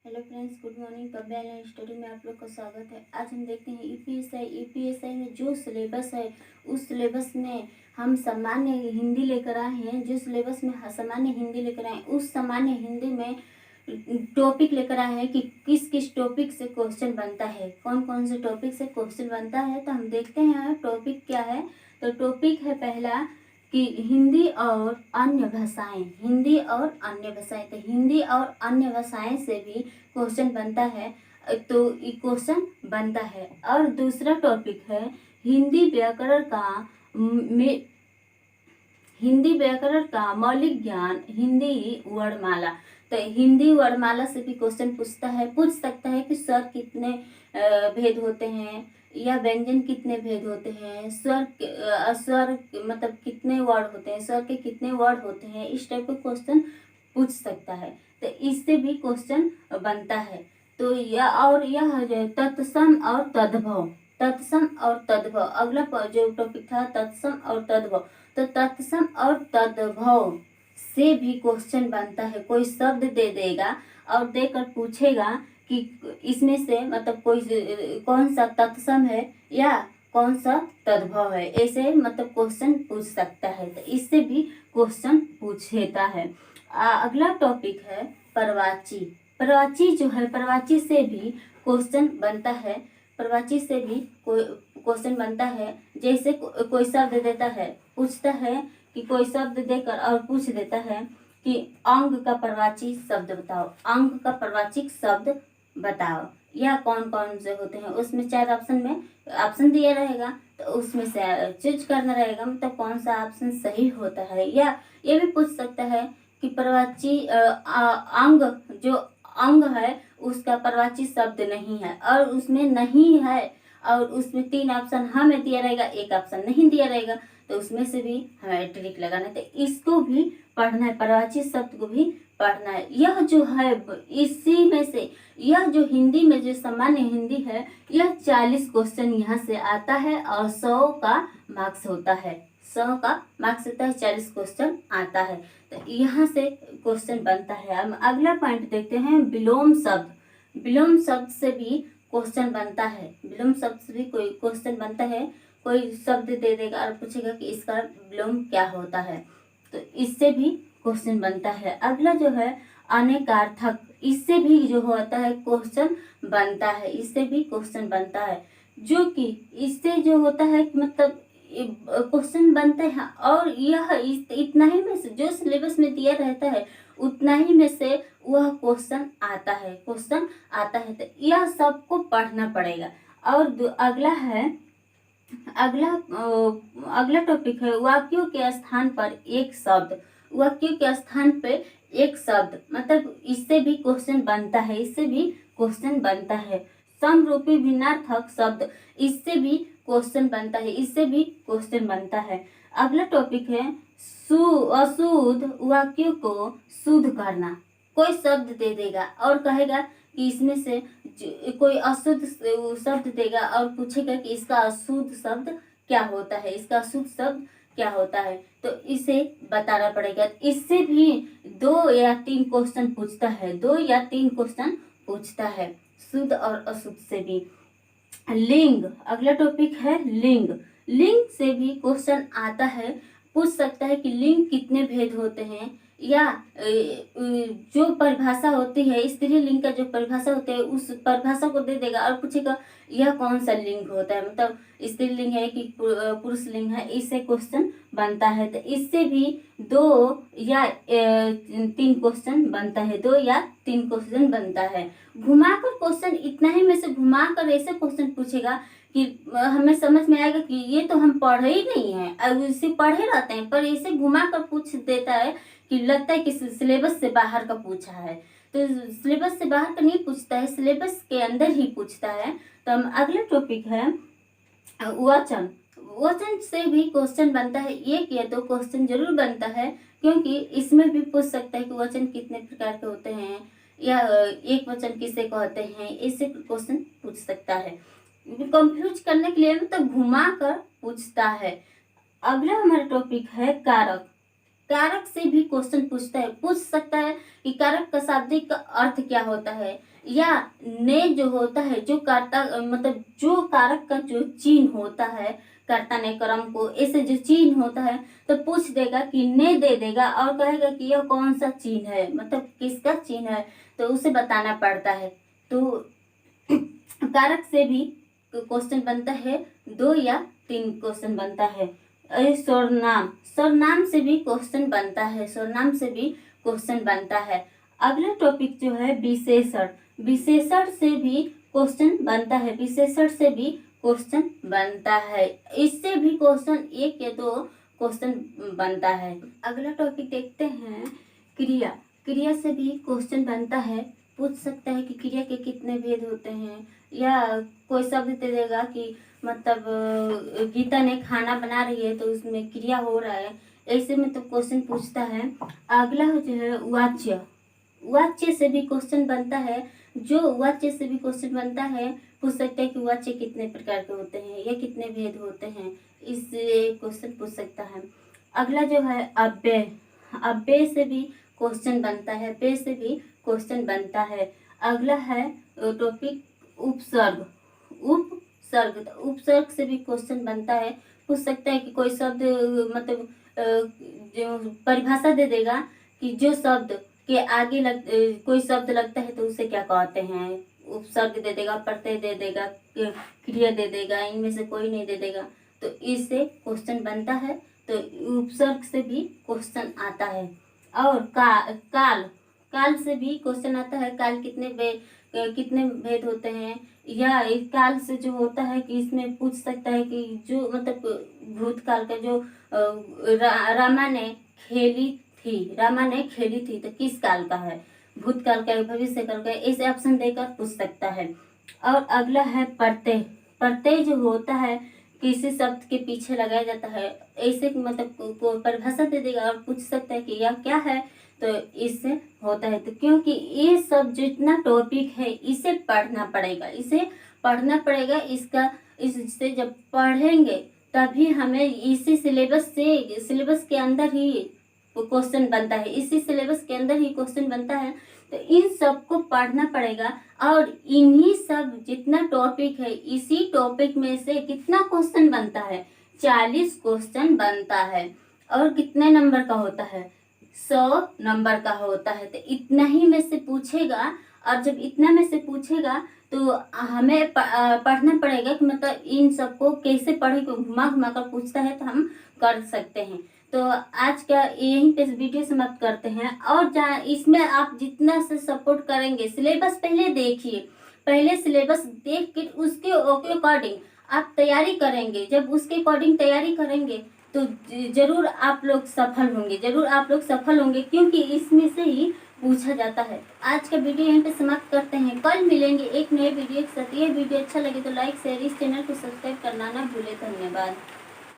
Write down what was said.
Hello friends, good morning. Kavya online study में आप लोग का स्वागत है। आज हम देखते हैं ईपीएसआई में जो सिलेबस है उस सिलेबस में हम सामान्य हिंदी लेकर आए हैं। जो सिलेबस में सामान्य हिंदी लेकर आए उस सामान्य हिंदी में टॉपिक लेकर आए हैं कि किस किस टॉपिक से क्वेश्चन बनता है, कौन कौन से टॉपिक से क्वेश्चन बनता है। तो हम देखते हैं टॉपिक क्या है। तो टॉपिक है पहला कि हिंदी और अन्य भाषाएं। हिंदी और अन्य भाषाएं, तो हिंदी और अन्य भाषाएं से भी क्वेश्चन बनता है। तो ये क्वेश्चन बनता है। और दूसरा टॉपिक है हिंदी व्याकरण का में हिंदी व्याकरण का मौलिक ज्ञान, हिंदी वर्णमाला। तो हिंदी वर्णमाला से भी क्वेश्चन पूछ सकता है कि स्वर कितने भेद होते हैं, या व्यंजन कितने भेद होते हैं, स्वर मतलब कितने वर्ड होते हैं, स्वर के कितने वर्ड होते हैं। इस टाइप का क्वेश्चन पूछ सकता है। तो इससे भी क्वेश्चन बनता है। तो यह जो तत्सम और तद्भव, तत्सम और तद्भव, अगला जो टॉपिक था तत्सम और तद्भव। तो तत्सम और तद्भव से भी क्वेश्चन बनता है। कोई शब्द दे देगा और देकर पूछेगा कि इसमें से मतलब कौन सा तत्सम है या कौन सा तद्भव है। ऐसे मतलब क्वेश्चन पूछ सकता है। तो इससे भी क्वेश्चन पूछ लेता है। अगला टॉपिक है प्रवाची। प्रवाची जो है, प्रवाची से भी क्वेश्चन बनता है। प्रवाची से भी कोई क्वेश्चन बनता है। जैसे कोई शब्द देता है, पूछता है कि कोई शब्द देकर और पूछ देता है कि अंग का प्रवाची शब्द बताओ, अंग का प्रवाचिक शब्द बताओ, या कौन कौन से होते हैं। उसमें 4 ऑप्शन में ऑप्शन दिया रहेगा, तो उसमें से चूज करना रहेगा, मतलब कौन सा ऑप्शन सही होता है। या ये भी पूछ सकता है कि प्रवाची अंग, जो अंग है उसका प्रवाची शब्द नहीं है, और उसमें नहीं है, और उसमें 3 ऑप्शन हमें दिया रहेगा, 1 ऑप्शन नहीं दिया रहेगा, तो उसमें से भी हमें ट्रिक लगाना है। तो इसको भी पढ़ना है, प्रवाची शब्द को भी पढ़ना है। यह जो है इसी में से, यह जो हिंदी में जो सामान्य हिंदी है, यह 40 क्वेश्चन यहाँ से आता है और 100 का मार्क्स होता है। 100 का मार्क्स होता है, 40 क्वेश्चन आता है। तो यहाँ से क्वेश्चन बनता है। हम अगला पॉइंट देखते हैं, विलोम शब्द। विलोम शब्द से भी क्वेश्चन बनता है। विलोम शब्द से भी कोई क्वेश्चन बनता है। कोई शब्द दे देगा और पूछेगा कि इसका विलोम क्या होता है, तो इससे भी क्वेश्चन बनता है। अगला जो है अनेकार्थक, इससे भी जो होता है क्वेश्चन बनता है। इससे भी क्वेश्चन बनता है, जो कि इससे जो होता है कि मतलब क्वेश्चन बनते हैं। और यह इतना ही में से जो सिलेबस में दिया रहता है उतना ही में से वह क्वेश्चन आता है, क्वेश्चन आता है। तो यह सबको पढ़ना पड़ेगा। और अगला है, अगला टॉपिक है वाक्यों के स्थान पर एक शब्द। वाक्यों के स्थान पे एक शब्द, मतलब इससे भी क्वेश्चन बनता है। इससे भी क्वेश्चन बनता है। समरूपी भिन्नार्थक शब्द, इससे भी क्वेश्चन बनता है। इससे भी क्वेश्चन बनता है। अगला टॉपिक है अशुद्ध वाक्यों को शुद्ध करना। कोई शब्द दे देगा और कहेगा कि इसमें से कोई अशुद्ध शब्द देगा और पूछेगा कि इसका अशुद्ध शब्द क्या होता है, इसका अशुद्ध शब्द क्या होता है, तो इसे बताना पड़ेगा। इससे भी 2 या 3 क्वेश्चन पूछता है। 2 या 3 क्वेश्चन पूछता है, शुद्ध और अशुद्ध से भी। लिंग, अगला टॉपिक है लिंग। लिंग से भी क्वेश्चन आता है। पूछ सकता है कि लिंग कितने भेद होते हैं, या जो परिभाषा होती है स्त्रीलिंग का, जो परिभाषा होती है उस परिभाषा को दे देगा और पूछेगा यह कौन सा लिंग होता है, मतलब स्त्रीलिंग है कि पुरुष लिंग है। इससे क्वेश्चन बनता है। तो इससे भी 2 या 3 क्वेश्चन बनता है। 2 या 3 क्वेश्चन बनता है। घुमाकर क्वेश्चन, इतना ही में से घुमाकर ऐसे क्वेश्चन पूछेगा कि हमें समझ में आएगा कि ये तो हम पढ़े ही नहीं है, अब इसे पढ़े रहते हैं, पर इसे घुमा कर पूछ देता है कि लगता है कि सिलेबस से बाहर का पूछा है। तो सिलेबस से बाहर का नहीं पूछता है, सिलेबस के अंदर ही पूछता है। तो हम अगला टॉपिक है वचन। वचन से भी क्वेश्चन बनता है। 1 या 2 क्वेश्चन जरूर बनता है, क्योंकि इसमें भी पूछ सकता है कि वचन कितने प्रकार के होते हैं, या एक वचन किसे कहते हैं। इससे क्वेश्चन पूछ सकता है। कंफ्यूज करने के लिए मतलब घुमा कर पूछता है। अगला हमारा टॉपिक है कारक। कारक से भी क्वेश्चन पूछता है, पूछ सकता है कि कारक का शाब्दिक अर्थ क्या होता है, या ने जो होता है जो कर्ता मतलब जो कारक का जो चिन्ह होता है, कर्ता ने कर्म को ऐसे जो चिन्ह होता है तो पूछ देगा कि ने दे देगा और कहेगा कि यह कौन सा चिन्ह है, मतलब किसका चिन्ह है, तो उसे बताना पड़ता है। तो कारक से भी क्वेश्चन बनता है, 2 या 3 क्वेश्चन बनता है। सर्वनाम, सर्वनाम से भी क्वेश्चन बनता है, सर्वनाम से भी क्वेश्चन बनता है। अगला टॉपिक जो है विशेषण, विशेषण से भी क्वेश्चन बनता है, विशेषण से भी क्वेश्चन बनता है। इससे भी क्वेश्चन 1 या 2 क्वेश्चन बनता है। अगला टॉपिक देखते हैं क्रिया, क्रिया से भी क्वेश्चन बनता है, पूछ सकता है कि क्रिया के कितने भेद होते हैं, या कोई शब्द दे देगा कि मतलब गीता ने खाना बना रही है तो उसमें क्रिया हो रहा है, ऐसे में तो क्वेश्चन पूछता है। अगला जो है वाच्य, वाच्य से भी क्वेश्चन बनता है, जो वाच्य से भी क्वेश्चन बनता है, पूछ सकता है कि वाच्य कितने प्रकार के होते हैं या कितने भेद होते हैं, इससे क्वेश्चन पूछ सकता है। अगला जो है अव्यय, अव्यय से भी क्वेश्चन बनता है, अव्यय से भी क्वेश्चन बनता है। अगला है टॉपिक उपसर्ग, उपसर्ग, तो उपसर्ग से भी क्वेश्चन बनता है, पूछ सकता है कि कोई शब्द मतलब जो परिभाषा दे देगा कि जो शब्द के आगे कोई शब्द लगता है तो उसे क्या कहते हैं, उपसर्ग दे देगा, प्रत्यय दे देगा, क्रिया दे देगा, इनमें से कोई नहीं दे देगा, तो इससे क्वेश्चन बनता है। तो उपसर्ग से भी क्वेश्चन आता है। और काल, काल से भी क्वेश्चन आता है, काल कितने भेद होते हैं, या इस काल से जो होता है कि इसमें पूछ सकता है कि जो मतलब भूतकाल का जो रामा ने खेली थी, रामा ने खेली थी तो किस काल का है, भूतकाल का है, भविष्य काल का है, ऐसे ऑप्शन देकर पूछ सकता है। और अगला है प्रत्यय, प्रत्यय जो होता है किसी शब्द के पीछे लगाया जाता है, ऐसे मतलब को परिभाषा दे देगा और पूछ सकता है कि यह क्या है, तो इससे होता है। तो क्योंकि ये सब जितना टॉपिक है इसे पढ़ना पड़ेगा, इसे पढ़ना पड़ेगा, इससे जब पढ़ेंगे तभी हमें इसी सिलेबस से, सिलेबस के अंदर ही क्वेश्चन बनता है, इसी सिलेबस के अंदर ही क्वेश्चन बनता है। तो इन सबको पढ़ना पड़ेगा और इन्हीं सब जितना टॉपिक है इसी टॉपिक में से कितना क्वेश्चन बनता है, 40 क्वेश्चन बनता है। और कितने नंबर का होता है, 100 नंबर का होता है। तो इतना ही में से पूछेगा, और जब इतना में से पूछेगा तो हमें पढ़ना पड़ेगा कि मतलब इन सबको कैसे पढ़े, को घुमा घुमा कर पूछता है तो हम कर सकते हैं। तो आज का यहीं पे वीडियो समाप्त करते हैं। और जहाँ इसमें आप जितना से सपोर्ट करेंगे, सिलेबस पहले देखिए, पहले सिलेबस देख के उसके अकॉर्डिंग आप तैयारी करेंगे, जब उसके अकॉर्डिंग तैयारी करेंगे तो जरूर आप लोग सफल होंगे, जरूर आप लोग सफल होंगे, क्योंकि इसमें से ही पूछा जाता है। आज का वीडियो यहीं पे समाप्त करते हैं, कल मिलेंगे एक नए वीडियो के साथ। ये वीडियो अच्छा लगे तो लाइक शेयर, इस चैनल को सब्सक्राइब करना ना भूले। धन्यवाद।